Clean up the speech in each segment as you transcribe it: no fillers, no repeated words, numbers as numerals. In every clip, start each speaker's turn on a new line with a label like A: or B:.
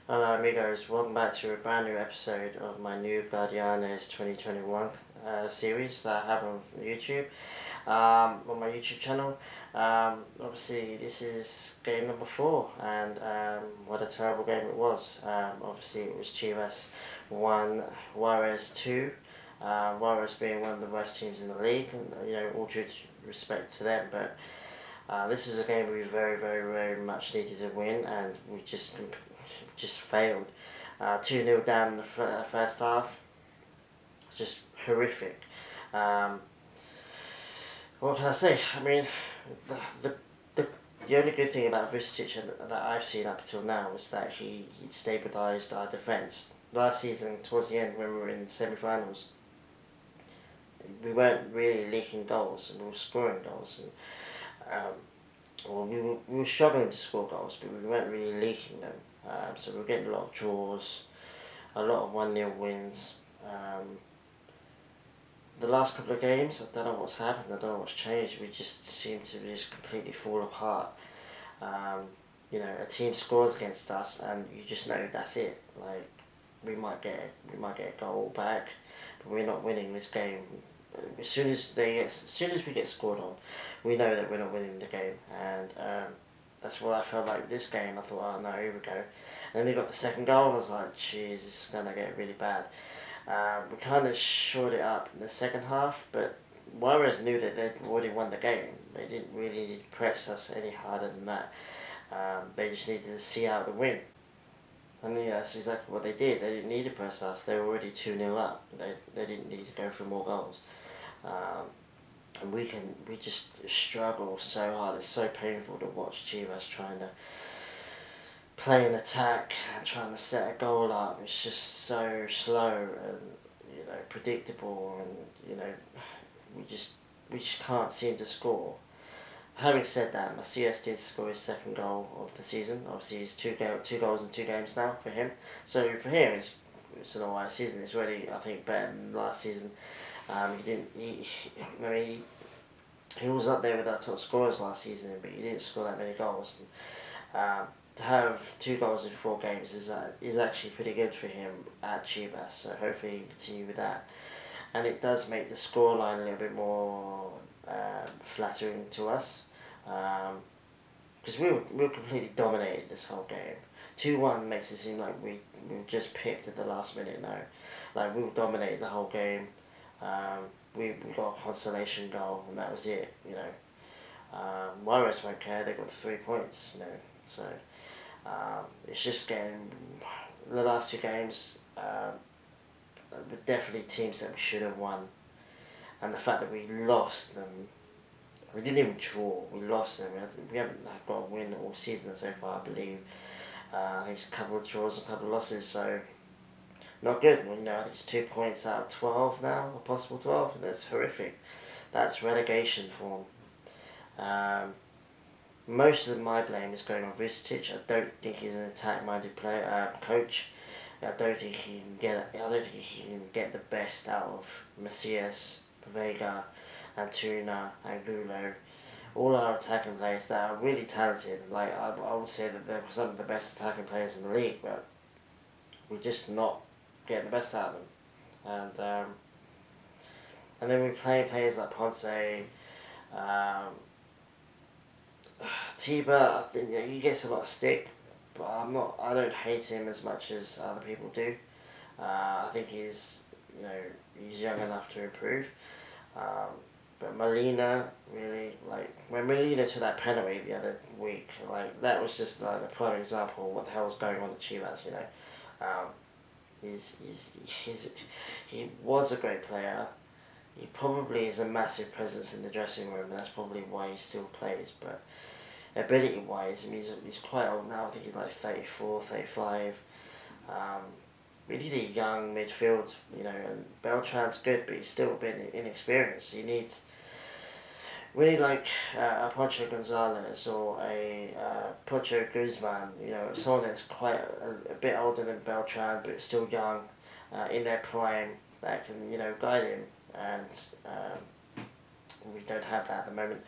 A: Hello amigos, welcome back to a brand new episode of my new Guardianes 2021 series that I have on YouTube, on my YouTube channel. Obviously this is game number 4 and what a terrible game it was. Obviously it was Chivas 1, Juarez 2. Juarez being one of the worst teams in the league, and all due respect to them, but this is a game we very much needed to win, and we just failed. 2-0 down in the first half, just horrific. Um, what can I say? I mean, the, the, the only good thing about Vucevic that I've seen up until now is that he stabilised our defence. Last season, towards the end, when we were in the semi-finals, we weren't really leaking goals and we were scoring goals. And, we were struggling to score goals, but we weren't really leaking them. So we were getting a lot of draws, a lot of 1-0 wins. The last couple of games, I don't know what's happened, I don't know what's changed. We just seem to just completely fall apart. A team scores against us, and you just know that's it. Like we might get a goal back, but we're not winning this game. As soon as we get scored on, we know that we're not winning the game, and that's what I felt like with this game. I thought, oh no, here we go. And then we got the second goal, and I was like, jeez, this is gonna get really bad. We kind of shored it up in the second half, but Juarez knew that they'd already won the game. They didn't really need to press us any harder than that. They just needed to see out the win. And that's exactly what they did. They didn't need to press us. They were already 2-0 up. They didn't need to go for more goals. And we just struggle so hard. It's so painful to watch Chivas trying to play an attack and trying to set a goal up. It's just so slow and predictable, and we just can't seem to score. Having said that, Macias did score his second goal of the season. Obviously, he's two goals in 2 games now for him. So for him, it's an alright season. It's really, I think, better than last season. He was up there with our top scorers last season, but he didn't score that many goals. To have 2 goals in 4 games is actually pretty good for him at Chivas. So hopefully he can continue with that. And it does make the scoreline a little bit more flattering to us, because we were completely dominated this whole game. 2-1 makes it seem like we were just pipped at the last minute. No, like we dominated the whole game. We got a consolation goal, and that was it. Juarez won't care. They got 3 points. So it's just getting the last 2 games. Were definitely teams that we should have won, and the fact that we lost them, we didn't even draw. We lost them. We haven't got a win all season so far, I believe. I think it's a couple of draws and a couple of losses, so not good. I think it's 2 points out of 12 now, a possible 12, and that's horrific. That's relegation form. Most of my blame is going on Vucevic. I don't think he's an attack-minded coach. I don't think he can get the best out of Macias, Vega, Antuna, Angulo. All our attacking players that are really talented. Like I would say that they're some of the best attacking players in the league, but we're just not getting the best out of them. And then we play players like Ponce, Tiba. I think he gets a lot of stick, but I don't hate him as much as other people do. I think he's young enough to improve. But Molina, really, like when Molina took that penalty the other week, like that was just like a prime example of what the hell's going on at Chivas. He was a great player. He probably is a massive presence in the dressing room, and that's probably why he still plays. But ability-wise, I mean, he's quite old now. I think he's like 34, 35. We need a young midfield, and Beltran's good, but he's still a bit inexperienced. We need like a Poncho Gonzalez or a Pocho Guzman, someone that's quite a bit older than Beltran, but still young, in their prime, that can, guide him. And we don't have that at the moment.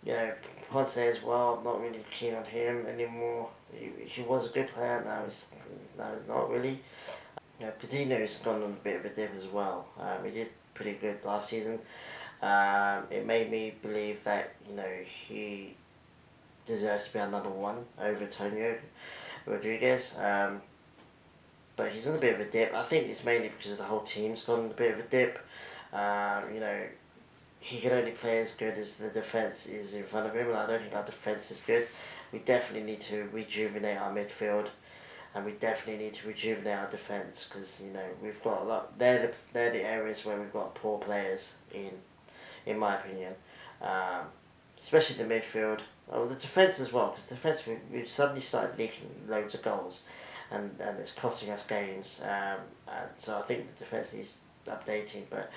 A: you know, Ponce as well. I'm not really keen on him anymore. He was a good player. Now he's not really. Coutinho's gone on a bit of a dip as well. He did pretty good last season. It made me believe that he deserves to be our number one over Antonio Rodriguez. But he's on a bit of a dip. I think it's mainly because the whole team's gone on a bit of a dip. You know, he can only play as good as the defence is in front of him, and I don't think our defence is good. We definitely need to rejuvenate our midfield, and we definitely need to rejuvenate our defence because we've got a lot. They're the areas where we've got poor players in my opinion. Um, Especially the midfield. Oh, the defence as well, because defence we've suddenly started leaking loads of goals, and it's costing us games. And so I think the defence needs updating, but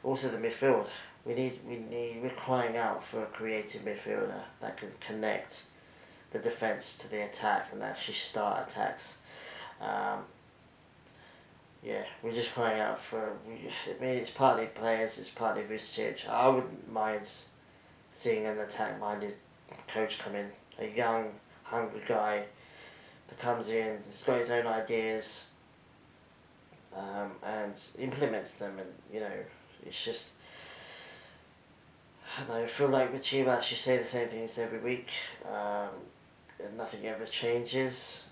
A: also the midfield. We're crying out for a creative midfielder that can connect the defence to the attack and actually start attacks. Um, yeah, we're just crying out for. I mean, it's partly players, it's partly Vucic. I wouldn't mind seeing an attack-minded coach come in, a young, hungry guy that comes in, has got his own ideas, and implements them. And it's just I feel like with Chivas, you say the same things every week, and nothing ever changes.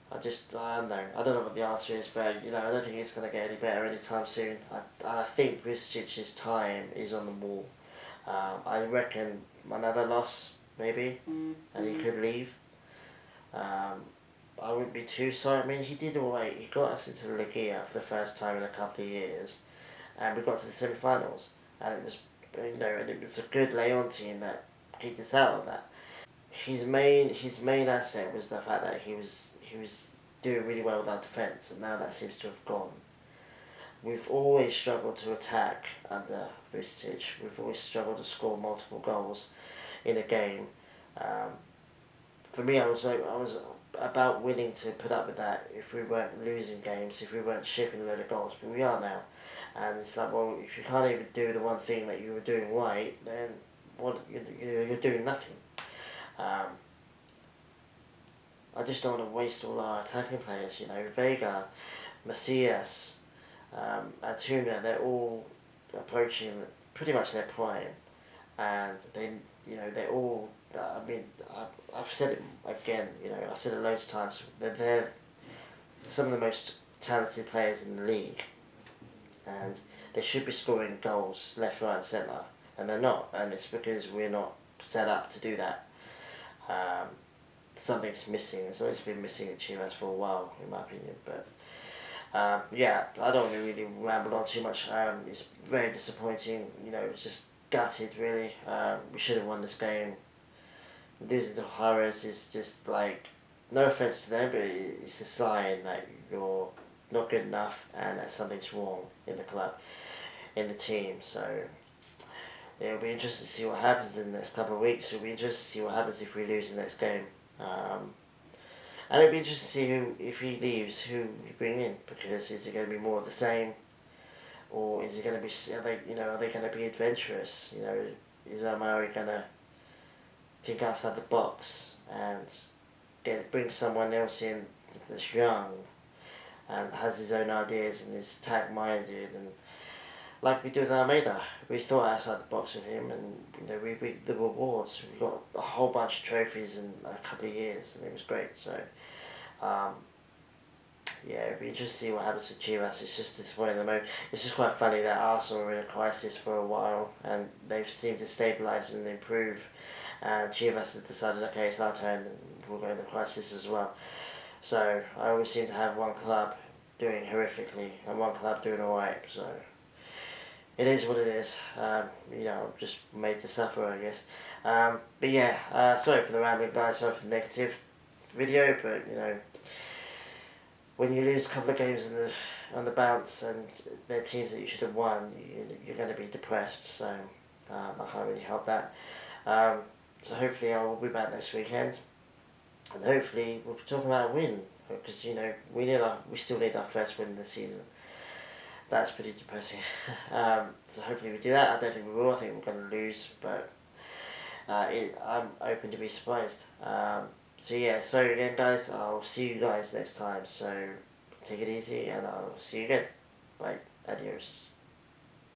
A: I don't know. I don't know what the answer is, but I don't think it's going to get any better anytime soon. I think Vucic's time is on the wall. I reckon another loss maybe, and he could leave. I wouldn't be too sorry. I mean, he did alright. He got us into the Liga for the first time in a couple of years, and we got to the semi-finals, and it was a good Leon team that kicked us out of that. His main asset was the fact that he was doing really well with our defence, and now that seems to have gone. We've always struggled to attack under Vucic. We've always struggled to score multiple goals in a game. Um, for me, I was about willing to put up with that if we weren't losing games, if we weren't shipping a load of goals, but we are now. And it's like, well, if you can't even do the one thing that you were doing right, then you're doing nothing. Um, I just don't want to waste all our attacking players. Vega, Macias, Antuna, they're all approaching pretty much their prime, and they're all. I mean, I've said it again. I've said it loads of times. They're some of the most talented players in the league, and they should be scoring goals left, right, and centre, and they're not, and it's because we're not set up to do that. Something's missing. It's always been missing at Chivas for a while, in my opinion. But yeah, I don't want to really ramble on too much. It's very disappointing. It's just gutted, really. We should have won this game. Losing to Juarez is just like, no offense to them, but it's a sign that you're not good enough and that something's wrong in the club, in the team. So it'll be interesting to see what happens in the next couple of weeks. It'll be interesting to see what happens if we lose the next game. And it'll be interesting to see if he leaves, who we bring in, because is it going to be more of the same, or is it going to be, are they going to be adventurous? Is Amari going to think outside the box and bring someone else in that's young and has his own ideas and is tag-minded, and like we did with Almeida, we thought outside the box with him, and we beat the rewards. We got a whole bunch of trophies in a couple of years, and it was great. So, yeah, it'd be interesting to see what happens with Chivas. It's just disappointing at the moment. It's just quite funny that Arsenal were in a crisis for a while, and they've seemed to stabilise and improve. And Chivas has decided, okay, it's our turn, and we'll go into crisis as well. So I always seem to have one club doing horrifically and one club doing alright. So it is what it is. I'm just made to suffer, I guess. But yeah, sorry for the rambling, guys. Sorry for the negative video, but when you lose a couple of games on the bounce and they're teams that you should have won, you're going to be depressed. So I can't really help that. So hopefully I will be back next weekend, and hopefully we'll be talking about a win, because we still need our first win in the season. that's pretty depressing. So hopefully we do that. I don't think we will. I think we're going to lose, but I'm open to be surprised. So yeah, so again, guys, I'll see you guys next time. So take it easy, and I'll see you again. Bye. Adios.